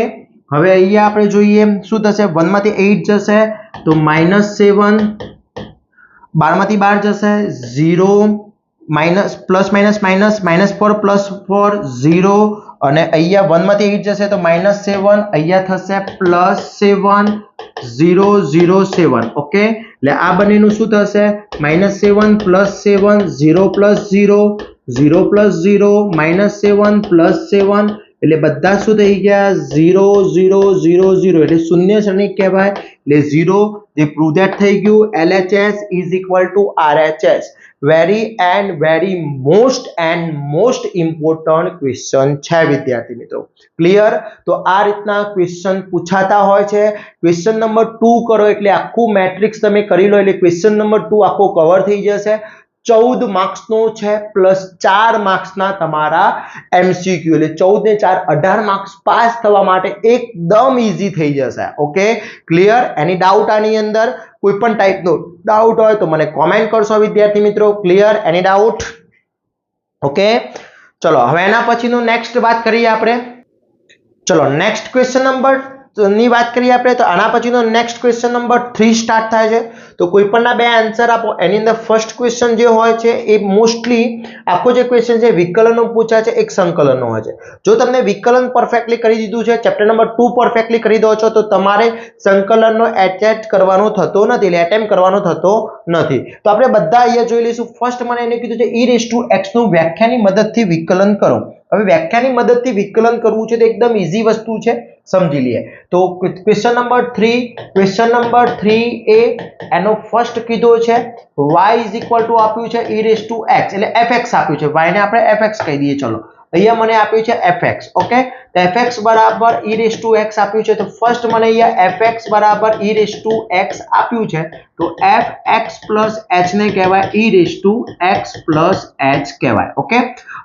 હવે અહીંયા આપણે જોઈએ શું થશે 1 માંથી 8 જશે તો -7 12 માંથી 12 જશે 0 પ્લસ માઇનસ માઇનસ -4 +4 0 અને અહીંયા 1 માંથી 8 જશે તો -7 અહીંયા થશે +7 0 0 7 ઓકે એટલે આ બંનેનું શું થશે -7 +7 0 + 0 0 + 0 -7 +7 એટલે બધા શું થઈ ગયા 0 0 0 0 એટલે શૂન્ય શ્રેણિક કહેવાય એટલે 0 જે પ્રૂવ ધેટ થઈ ગયું LHS = RHS very most important question છે વિદ્યાર્થી મિત્રો ક્લિયર તો આ રીતના ક્વેશ્ચન પૂછાતા હોય છે ક્વેશ્ચન નંબર 2 કરો એટલે આખું મેટ્રિક્સ તમે કરી લો એટલે ક્વેશ્ચન નંબર 2 આખો કવર થઈ જશે 14 માર્ક્સનો છે +4 માર્ક્સના તમારા MCQ એટલે 14 ને 4 18 માર્ક્સ પાસ થવા માટે એકદમ ઈઝી થઈ જશે ઓકે ક્લિયર એની ડાઉટ આની અંદર કોઈ પણ ટાઈપનો ડાઉટ હોય તો મને કોમેન્ટ કરશો વિદ્યાર્થી મિત્રો ક્લિયર એની ડાઉટ ઓકે ચલો હવે એના પછીનું નેક્સ્ટ વાત કરીએ આપણે ચલો નેક્સ્ટ ક્વેશ્ચન નંબર ની વાત કરીએ આપણે તો આના પછીનો નેક્સ્ટ ક્વેશ્ચન નંબર 3 સ્ટાર્ટ થાય છે તો કોઈ પણના બે આન્સર આપો એની અંદર ફર્સ્ટ ક્વેશ્ચન જે હોય છે એ મોસ્ટલી આખો જે ક્વેશ્ચન છે વિકલનનો પૂછાય છે એક સંકલનનો હોય છે જો તમને વિકલન પરફેક્ટલી કરી દીધું છે ચેપ્ટર નંબર 2 પરફેક્ટલી કરી દો છો તો તમારે સંકલનનો એટેમ્પ્ટ કરવાનો થતો નથી એટલે એટેમ્પ્ટ કરવાનો થતો નથી તો આપણે બધા અહીંયા જોઈ લઈશું ફર્સ્ટ મને એને કીધું છે e⁻x નું વ્યાખ્યાની મદદથી વિકલન કરો હવે વ્યાખ્યાની મદદથી વિકલન કરવું છે તો એકદમ ઈઝી વસ્તુ છે સમજી લઈએ તો ક્વેશ્ચન નંબર 3 એ એનો ફર્સ્ટ કીધો છે y આપ્યું છે e⁻x એટલે fx આપ્યું છે y ને આપણે fx કહી દઈએ ચલો અહીંયા મને આપ્યું છે fx ઓકે તો fx બરાબર e⁻x આપ્યું છે તો ફર્સ્ટ મને અહીંયા fx બરાબર e⁻x આપ્યું છે તો fx h ને કહેવાય e⁻x h કહેવાય ઓકે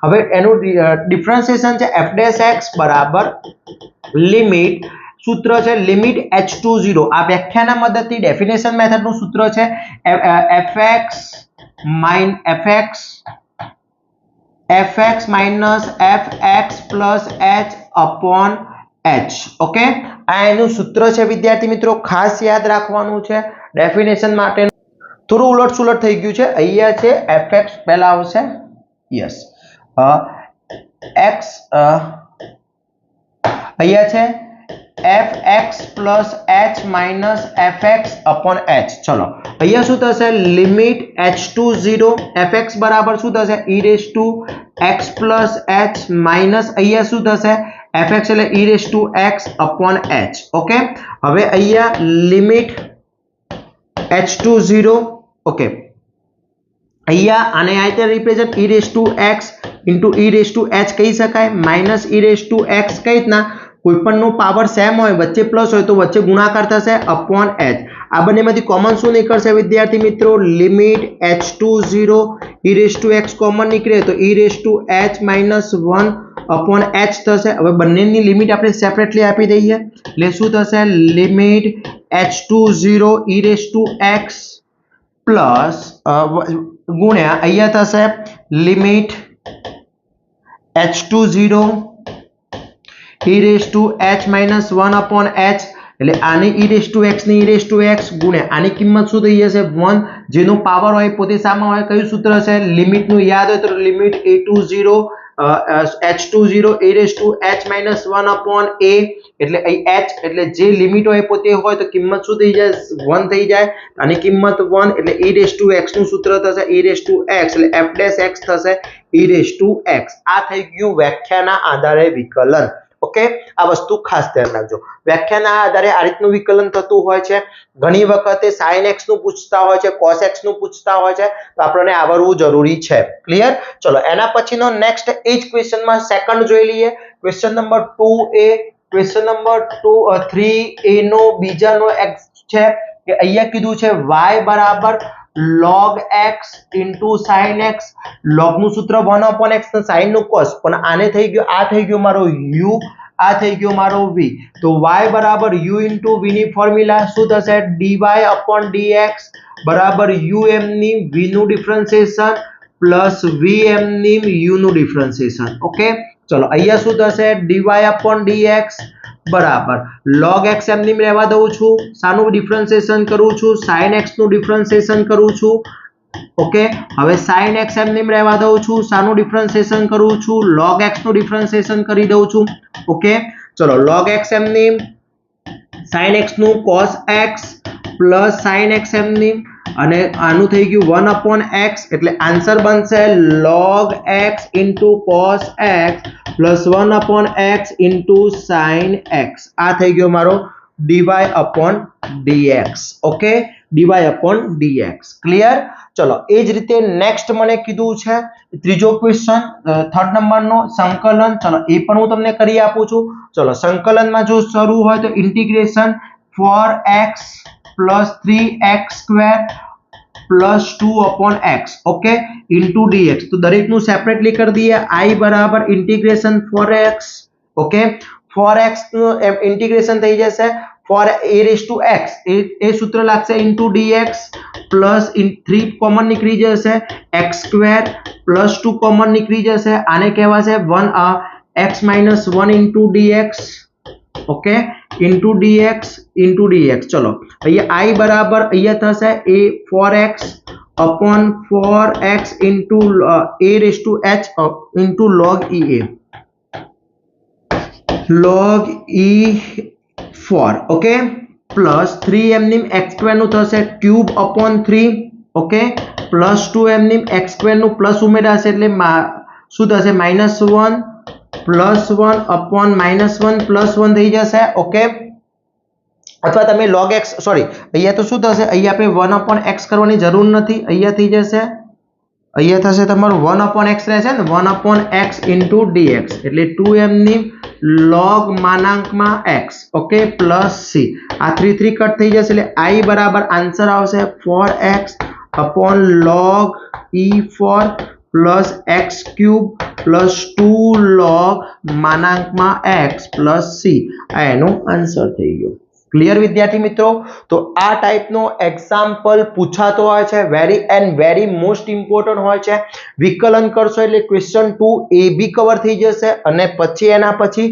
હવે એનું ડિફરન્શિએશન છે f'(x) બરાબર લિમિટ સૂત્ર છે લિમિટ h(0) આ વ્યાખ્યાના મદદથી ડેફિનેશન મેથડનું સૂત્ર છે fx - fx plus h upon h okay આ એનું સૂત્ર છે વિદ્યાર્થી મિત્રો ખાસ યાદ રાખવાનું છે ડેફિનેશન માટે થોડું ઉલટ-સુલટ થઈ ગયું છે અહીંયા છે fx પહેલા આવશે યસ x અહીંયા છે fx plus h minus fx upon h ચલો અહીંયા શું થશે લિમિટ h to 0 fx બરાબર શું થશે e raised to x plus h minus અહીંયા શું થશે fx એટલે e raised to x upon h okay હવે અહીંયા લિમિટ h to 0 ઓકે અહીંયા આને આ રીતે represent e raised to x into e raised to h કહી શકાય minus e raised to x કઈ રીતના કોઈપણનો પાવર સેમ હોય વચ્ચે પ્લસ હોય તો વચ્ચે ગુણાકાર થશે upon h આ બંનેમાંથી કોમન શું નીકળશે વિદ્યાર્થી મિત્રો limit h to 0 e raised to x common નીકળે તો e raised to h minus 1 upon h થશે હવે બંનેની લિમિટ આપણે સેપરેટલી આપી દઈએ એટલે શું થશે limit h to 0 e raised to x plus ગુણ્યા અહીંયા થશે limit h to 0 e raised to h minus 1 upon h એટલે આની e raised to x ની e raised to x ગુણ્યા આની કિંમત શું થઈ જશે 1 જેનો પાવર હોય પોતે સામા હોય કયું સૂત્ર છે લિમિટ નું યાદ હોય તો limit a to 0 h to 0 e raised to h minus 1 upon a એટલે અહીં h એટલે જે લિમિટ હોય પોતે હોય તો કિંમત શું થઈ જાય 1 થઈ જાય આની કિંમત 1 એટલે e raised to x નું સૂત્ર થશે e raised to x એટલે f dash x થશે e raised to x આ થઈ ગયું વ્યાખ્યાના આધારે વિકલન ઓકે આ વસ્તુ ખાસ ધ્યાન રાખજો વ્યાખ્યાના આધારે આ રીતનું વિકલન થતું હોય છે ઘણી વખતે sin x નું પૂછતા હોય છે cos x નું પૂછતા હોય છે તો આપણને આવડવું જરૂરી છે ક્લિયર ચલો એના પછીનો નેક્સ્ટ એ જ ક્વેશ્ચનમાં સેકન્ડ જોઈ લઈએ question number 2a question number 3a નો બીજાનો x છે કે અહીંયા કીધું છે y બરાબર log x into sin x log નું સૂત્ર 1 upon x ને sin નું cos પણ આને થઈ ગયો આ થઈ ગયો મારો u આ થઈ ગયો મારો v તો y બરાબર u into v ની ફોર્મ્યુલા શું થશે dy upon dx બરાબર um ની v નું ડિફરન્શિએશન પ્લસ vm ની u નું ડિફરન્શિએશન ઓકે ચલો અહીંયા શું થશે dy upon dx બરાબર log x એમની રહેવા દઉં છું સાનું ડિફરન્શિએશન કરું છું sin x નું ડિફરન્શિએશન કરું છું ઓકે હવે sin x એમની રહેવા દઉં છું સાનું ડિફરન્શિએશન કરું છું log x નું ડિફરન્શિએશન કરી દઉં છું ઓકે ચલો log x એમની sin x નું cos x plus sin x એમની અને આનું થઈ ગયું 1 upon x એટલે આન્સર બનશે log x into cos x plus 1 upon x into sin x આ થઈ ગયો મારો dy upon dx okay dy upon dx clear ચલો એ જ રીતે નેક્સ્ટ મને કીધું છે ત્રીજો ક્વેશ્ચન થર્ડ નંબરનો સંકલન ચલો એ પણ હું તમને કરી આપું છું ચલો સંકલનમાં જો શરૂ હોય તો integration 4x plus 3x square plus 2 upon x okay into dx तो दरेक नु सेपरेटली कर दिए I बराबर इंटीग्रेशन 4x ओके 4x नु इंटीग्रेशन થઈ જશે 4a raised to x એ સૂત્ર લાગશે into dx plus 3 કોમન નીકળી જશે x square plus 2 કોમન નીકળી જશે આને કહેવાશે 1 x minus 1 into dx okay into dx चलो અહીંયા I बराबर અહીંયા થશે a 4x upon 4x into a raised to h into log ea okay plus 3m निम x square નું થશે cube upon 3 okay plus 2m निम x square નું પ્લસ ઉમેરાશે એટલે શું થશે -1 प्लस 1 upon -1 प्लस 1 થઈ જશે ઓકે અથવા તમે log x સોરી અહીંયા તો શું થશે અહીંયા આપણે 1 upon x કરવાની જરૂર નથી અહીંયા થઈ જશે અહીંયા થશે તમારું 1 upon x રહેશે ને 1 upon x into dx એટલે 2m ની log માનાંકમાં x okay plus c આ 3 3 કટ થઈ જશે એટલે I બરાબર આન્સર આવશે 4x upon log e4 plus x cube plus 2 log માનાંકમાં x plus c આ એનો આન્સર થઈ ગયો ક્લિયર વિદ્યાર્થી મિત્રો? તો આ ટાઈપનો એક્ઝામ્પલ પૂછાતો હોય છે, very and very most important હોય છે. વિકલન કરશો એટલે ક્વેશ્ચન 2 એ બી કવર થઈ જશે અને પછી એના પછી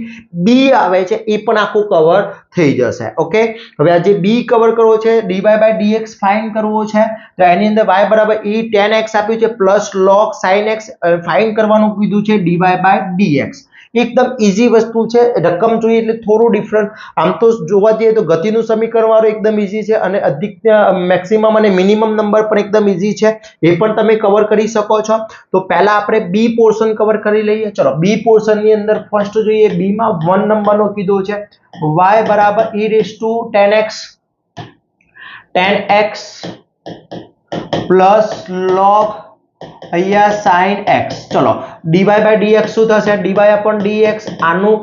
બી આવે છે એ પણ આખું કવર થઈ જશે. ઓકે, હવે આ જે બી કવર કરવો છે, dy બાય dx ફાઇન્ડ કરવો છે, તો એની અંદર y બરાબર e tan x આપ્યું છે plus log sin x find કરવાનું કીધું છે dy બાય dx. એકદમ ઈઝી વસ્તુ છે. રકમ જોઈએ એટલે થોડું ડિફરન્ટ. આમ તો જોવા જઈએ તો ગતિનું સમીકરણ વાળું એકદમ ઈઝી છે અને અધિકતમ મેક્સિમમ અને મિનિમમ નંબર પણ એકદમ ઈઝી છે, એ પણ તમે કવર કરી શકો છો. તો પહેલા આપણે બી પોર્શન કવર કરી લઈએ. ચલો બી પોર્શન ની અંદર ફર્સ્ટ જોઈએ, બી માં 1 નંબરનો કીધો છે y બરાબર e raise to tan x plus log અહીંયા sin x. ચલો dy બાય dx શું થશે? dy upon dx આનું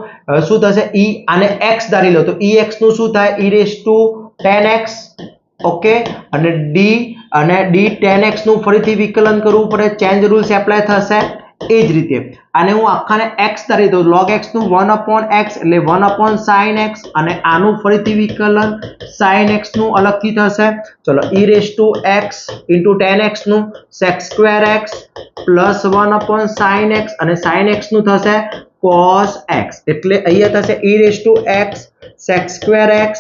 શું થશે? e આને x ધારી લો તો ex નું શું થાય? e raise to tan x. Okay, અને d અને d tan x નું ફરીથી વિકલન કરવું પડે, ચેન્જ રૂલ્સ એપ્લાય થશે. એ જ રીતે આને હું આખાને x ધારી દઉં, log x નું 1 upon x એટલે 1 upon sin x અને આનું ફરીથી વિકલન sin x નું અલગથી થશે. ચલો e raise to x into tan x નું sec square x plus 1 upon sin x અને sin x નું થશે cos x. એટલે અહીંયા થશે e raise to x sec square x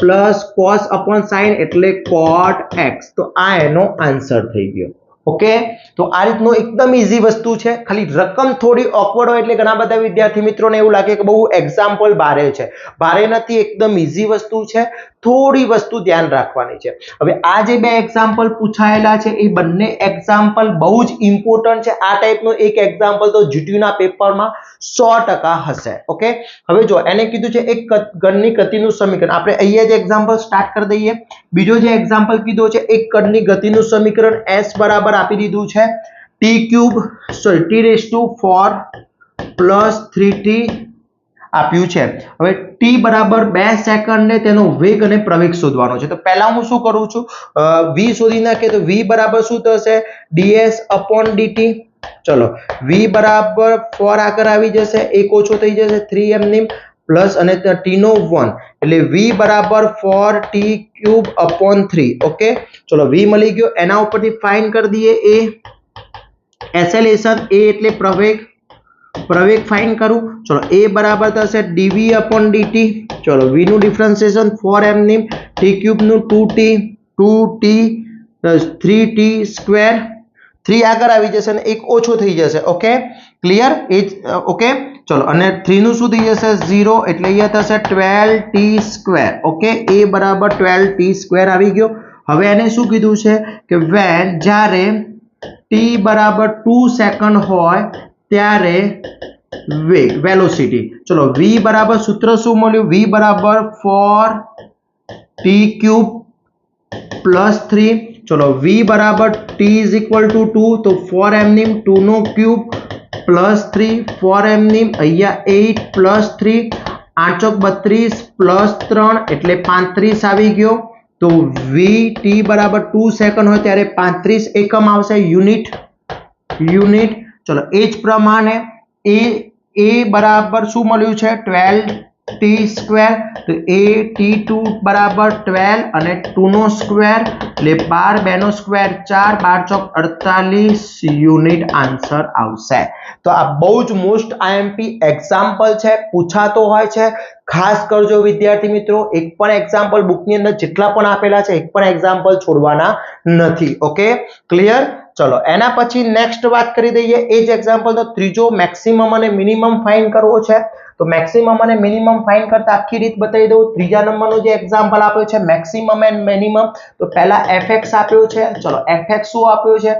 plus cos upon sin એટલે cot x. તો આ એનો આન્સર થઈ ગયો. ઓકે, તો આ રીતનો એકદમ ઈઝી વસ્તુ છે. ખાલી રકમ થોડી ઓકવર્ડ હોય એટલે ઘણા બધા વિદ્યાર્થી મિત્રોને એવું લાગે કે બહુ એક્ઝામ્પલ ભારે છે. ભારે નથી, એકદમ ઈઝી વસ્તુ છે. થોડી વસ્તુ ધ્યાન રાખવાની છે. હવે આ જે બે એક્ઝામ્પલ પૂછાયેલા છે એ બંને એક્ઝામ્પલ બહુ જ ઇમ્પોર્ટન્ટ છે. આ ટાઈપનો એક એક્ઝામ્પલ તો જીટીયુ ના પેપરમાં 100% હશે. ઓકે, હવે જો એને કીધું છે એક ગણની ગતિનું સમીકરણ. આપણે અહીંયા જ એક્ઝામ્પલ સ્ટાર્ટ કરી દઈએ. બીજો જે એક્ઝામ્પલ કીધો છે એક ગણની ગતિનું સમીકરણ s બરાબર આપી દીધું છે t rays two 4 plus 3t આપ્યું છે. હવે t બરાબર 2 સેકન્ડ ને તેનો વેગ અને પ્રવેગ શોધવાનો છે. તો પહેલા હું શું કરું છું, v શોધી નાખીએ તો v બરાબર શું થશે? ds upon dt. ચલો v બરાબર 4 આગળ આવી જશે, એક ઓછો થઈ જશે 3m ની પ્લસ અને t નો 1 એટલે v બરાબર 4t ક્યુબ upon 3. ઓકે, ચલો v મળી ગયો. એના ઉપરથી ફાઇન્ડ કરી દઈએ a એસેલેરેશન, a એટલે પ્રવેગ ફાઇન્ડ કરું. ચલો a બરાબર થશે dv upon dt. ચલો v નું ડિફરન્શિએશન 4m ની t ક્યુબ નું 2t 3t સ્ક્વેર, 3 આગળ આવી જશે અને એક ઓછો થઈ જશે. Okay, clear? ઓકે, ચલો અને 3 નું શું થઈ જશે? 0 એટલે અહીંયા થશે 12t સ્ક્વેર. ઓકે, a બરાબર 12t સ્ક્વેર આવી ગયો. હવે એને શું કીધું છે કે when જ્યારે t બરાબર 2 સેકન્ડ હોય ત્યારે વેગ વેલોસિટી. ચલો v બરાબર સૂત્ર શું મળ્યું? v બરાબર 4t ક્યુબ પ્લસ 3. ચલો v બરાબર t ઇઝ ઇક્વલ ટુ 2 તો 4m ની 2 નો ક્યુબ પ્લસ 3 4m ની અહીંયા 8 પ્લસ 3 8 ચોક 32 પ્લસ 3 એટલે 35 આવી ગયો. તો vt બરાબર 2 સેકન્ડ હોય ત્યારે 35 એકમ આવશે, યુનિટ. ચલો એ જ પ્રમાણે a બરાબર શું મળ્યું છે? 12t square. તો a t2 બરાબર 12 અને 2 નો સ્ક્વેર એટલે 12, 2 નો સ્ક્વેર 4, 12 ચોક 48 યુનિટ આન્સર આવશે. તો આ બહુ જ મોસ્ટ આઈએમપી એક્ઝામ્પલ છે, પૂછાતો હોય છે. ખાસ કરજો વિદ્યાર્થી મિત્રો, એક પણ એક્ઝામ્પલ બુકની અંદર જેટલા પણ આપેલા છે એક પણ એક્ઝામ્પલ છોડવાના નથી. Okay, clear? ચલો એના પછી નેક્સ્ટ વાત કરી દઈએ. એ જ એક્ઝામ્પલ તો ત્રીજો મેક્સિમમ અને મિનિમમ ફાઇન્ડ કરવો છે. તો મેક્સિમમ અને મિનિમમ ફાઇન્ડ કરતા આખી રીત બતાવી દઉં. ત્રીજા નંબરનો જે એક્ઝામ્પલ આપ્યો છે મેક્સિમમ એન્ડ મિનિમમ, તો પહેલા fx આપ્યો છે. ચલો fx શું આપ્યો છે?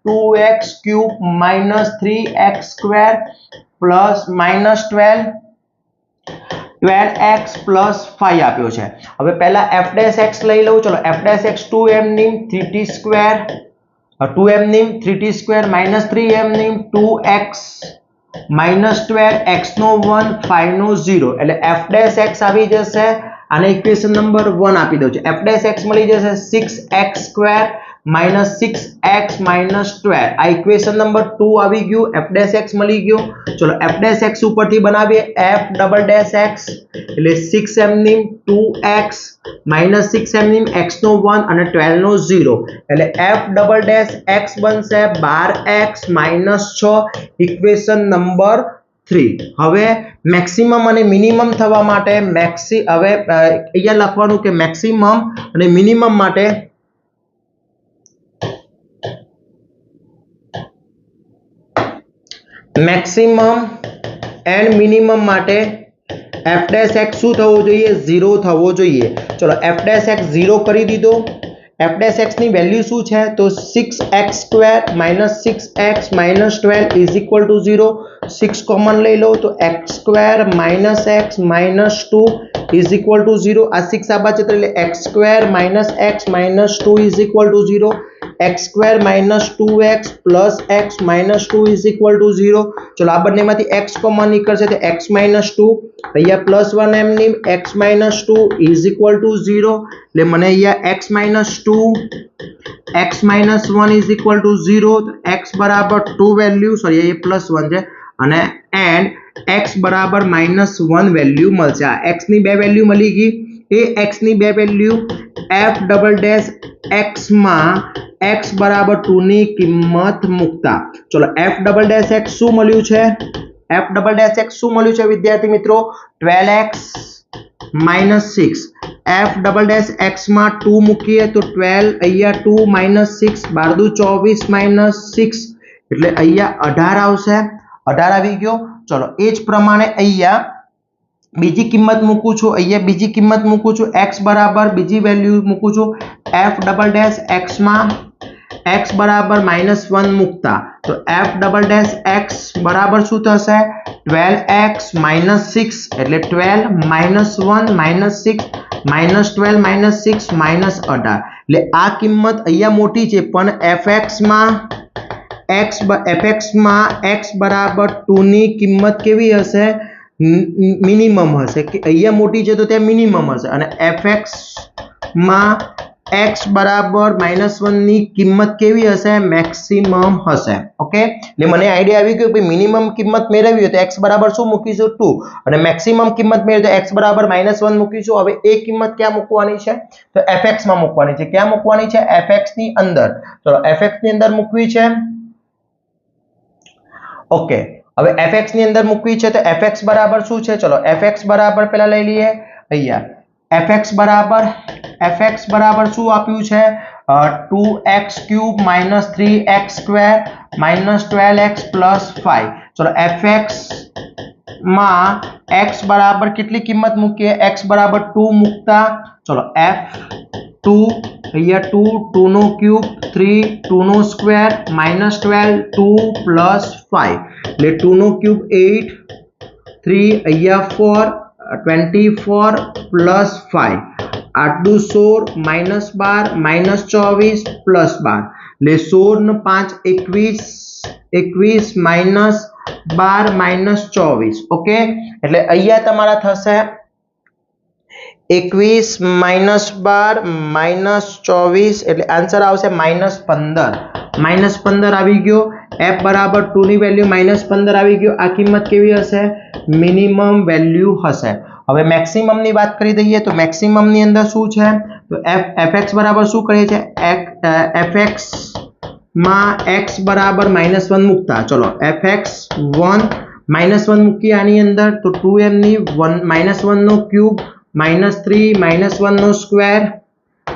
2x cube minus 3x square plus minus 12x plus 5 આપ્યો છે. હવે પહેલા f' લઈ લઉં. ચલો f' 2m ની 3t સ્ક્વેર 2m ની 3t સ્ક્વેર માઇનસ 3m ની 2x માઇનસ 12 x નો 1 5 નો 0 એટલે f' આવી જશે. આને ઇક્વેશન નંબર 1 આપી દઉં છે. f' મળી જશે 6x square minus 6x minus 12 आ इक्वेशन नंबर 2 આવી ગયું f ડેશ x મળી ગયો ચલો f ડેશ x ઉપરથી બનાવીએ f ડબલ ડેશ x એટલે 6m ની 2x minus 6m ની x નો 1 અને 12 નો 0 એટલે f ડબલ ડેશ x બનશે 12x minus 6 ઇક્વેશન નંબર 3 હવે મેક્સિમમ અને મિનિમમ થવા માટે હવે અહીંયા લખવાનું કે મેક્સિમમ અને મિનિમમ માટે मैक्सिमम एंड मिनिमम माटे f डैश x શું થવો જોઈએ 0 થવો જોઈએ ચલો f डैश x 0 કરી દીધો f डैश x ની વેલ્યુ શું છે તો 6x² - 6x - 12 = 0 6 કોમન લઈ લો તો x² - x - 2 = 0 આ 6 આ બાજુ એટલે x² - x - 2 = 0 x² - 2x plus x minus 2 is equal to 0 चलो आ બંને માંથી x કોમન નીકળશે તો x minus 2 અહીંયા +1m ની x minus 2 is equal to 0 એટલે મને અહીંયા x minus 1 is equal to 0 તો x બરાબર 2 વેલ્યુ સોરી એ +1 છે અને એન્ડ x બરાબર -1 વેલ્યુ મળશે આ x ની બે વેલ્યુ મળી ગઈ એ x ની બે value f double dash x માં x बराबर 2 ની કિંમત મૂકતા ચલો f ડબલ ડેશ x શું મળ્યું છે f ડબલ ડેશ x શું મળ્યું છે વિદ્યાર્થી મિત્રો 12x - 6 f double dash x માં 2 મૂકીએ તો 12 અહીંયા 2 - 6 12 દુ 24 - 6 એટલે અહીંયા 18 આવશે 18 આવી ગયો ચલો એ જ પ્રમાણે અહીંયા બીજી કિંમત મૂકું છું અહીંયા બીજી કિંમત મૂકું છું x બરાબર બીજી વેલ્યુ મૂકું છું f ડબલ ડેશ x માં x बराबर -1 મૂકતા તો f डबल डैश x बराबर શું થશે 12x - 6 એટલે 12 -1 -6 -12 -6 -18 એટલે આ કિંમત અહીંયા મોટી છે પણ fx માં x बराबर 2 ની કિંમત કેવી હશે મિનિમમ હશે કે અહીંયા મોટી છે તો ત્યાં મિનિમમ હશે અને fx માં x बराबर -1 ની કિંમત કેવી હશે મેક્સિમમ હશે ઓકે એટલે મને આઈડિયા આવી ગયો કે મિનિમમ કિંમત મેળવવી હોય તો x બરાબર શું મૂકીશું 2 અને મેક્સિમમ કિંમત મેળવવી તો x બરાબર -1 મૂકીશું હવે એ કિંમત ક્યાં મૂકવાની છે તો fx માં મૂકવાની છે ક્યાં મૂકવાની છે fx ની અંદર ચલો fx ની અંદર મૂકવી છે ઓકે હવે fx ની અંદર મૂકવી છે તો fx બરાબર શું છે ચલો fx બરાબર પહેલા લઈ લઈએ અહીંયા fx बराबर શું આપ્યું છે 2x³ - 3x² - 12x + 5 ચલો fx માં x બરાબર કેટલી કિંમત મૂકીએ x બરાબર 2 મૂકતા ચલો f2 અહીંયા 2 2 નો ક્યુબ 3 2 નો સ્ક્વેર -12 2 + 5 એટલે 2 નો ક્યુબ 8 3 અહીંયા 4 24 + 5 8 દુ 16 -12 -24 + 12 ले 16 ને 5 21 21 -12 -24 ઓકે એટલે અહીંયા તમારા થશે 21 -12 -24 એટલે આન્સર આવશે -15 આવી ગયો f બરાબર 2 ની વેલ્યુ -15 આવી ગયો આ કિંમત કેવી હશે મિનિમમ વેલ્યુ હશે હવે મેક્સિમમ ની વાત કરી દઈએ તો મેક્સિમમ ની અંદર શું છે તો fx બરાબર શું કરીએ છે fx માં x બરાબર -1 મૂકતા ચલો fx 1 -1 મૂકી આની અંદર તો 2m ની -1 નો ક્યુબ -3 -1 નો સ્ક્વેર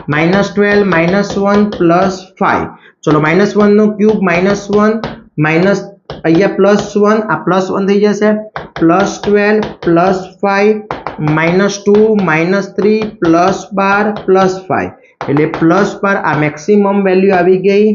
-12 -1 + 5 ચલો -1 નો ક્યુબ -1 માઈનસ અહીંયા +1 આ +1 થઈ જશે +12 +5 -2 -3 +12 +5 એટલે +12 આ મેક્સિમમ વેલ્યુ આવી ગઈ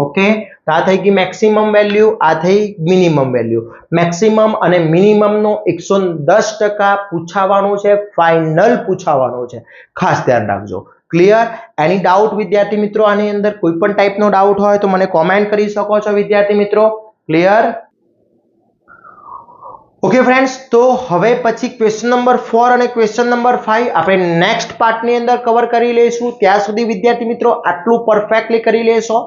ઓકે તો આ થઈ ગઈ મેક્સિમમ વેલ્યુ આ થઈ મિનિમમ વેલ્યુ મેક્સિમમ અને મિનિમમ નો 110% પૂછાવાનું છે ફાઇનલ પૂછાવાનું છે ખાસ ધ્યાન રાખજો ક્લિયર એની ડાઉટ વિદ્યાર્થી મિત્રો આની અંદર કોઈ પણ ટાઈપનો ડાઉટ હોય તો મને કોમેન્ટ કરી શકો છો વિદ્યાર્થી મિત્રો ક્લિયર ઓકે ફ્રેન્ડ્સ, તો હવે પછી ક્વેશ્ચન નંબર 4 અને ક્વેશ્ચન નંબર 5 આપણે નેક્સ્ટ પાર્ટની અંદર કવર કરી લઈશું. ત્યાં સુધી વિદ્યાર્થી મિત્રો આટલું પરફેક્ટલી કરી લેશો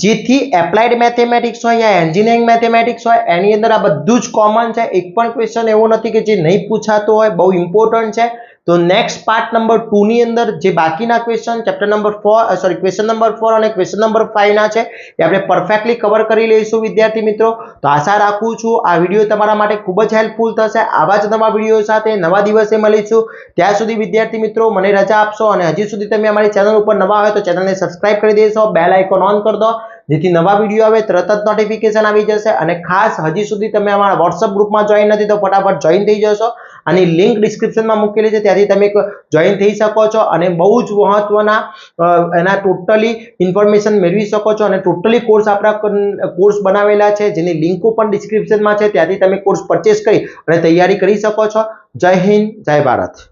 જેથી એપ્લાઇડ મેથેમેટિક્સ હોય યા એન્જિનિયરિંગ મેથેમેટિક્સ હોય એની અંદર આ બધું જ કોમન છે. એક પણ ક્વેશ્ચન એવો નથી કે જે નહીં પૂછાતો હોય, બહુ ઇમ્પોર્ટન્ટ છે. તો નેક્સ્ટ પાર્ટ નંબર 2 ની અંદર જે બાકીના question chapter number 4 sorry question number 4 અને ક્વેશ્ચન નંબર 5 ના છે એ આપણે પરફેક્ટલી કવર કરી લઈશું વિદ્યાર્થી મિત્રો. તો આશા રાખું છું આ વિડીયો તમારા માટે ખૂબ જ હેલ્પફુલ થશે. આવા જ નવા વિડીયો સાથે નવા દિવસે મળીશું. ત્યાં સુધી વિદ્યાર્થી મિત્રો મને રજા આપશો અને હજી સુધી તમે અમારી ચેનલ ઉપર નવા હોય તો ચેનલને સબસ્ક્રાઇબ કરી દેશો, બેલ આઇકોન ઓન કરી દો જેથી નવા વિડીયો આવે તરત જ નોટિફિકેશન આવી જશે. અને ખાસ હજી સુધી તમે અમારા વોટ્સઅપ ગ્રુપમાં જોઈન નથી તો ફટાફટ જોઈન થઈ જશો. આની લિંક ડિસ્ક્રિપ્શનમાં મૂકેલી છે, ત્યાંથી તમે જોઈન થઈ શકો છો અને બહુ જ મહત્વના એના ટોટલી ઇન્ફોર્મેશન મેળવી શકો છો. અને ટોટલી કોર્સ આપણા કોર્સ બનાવેલા છે જેની લિંકો પણ ડિસ્ક્રિપ્શનમાં છે, ત્યાંથી તમે કોર્સ પરચેસ કરી અને તૈયારી કરી શકો છો. જય હિન્દ, જય ભારત.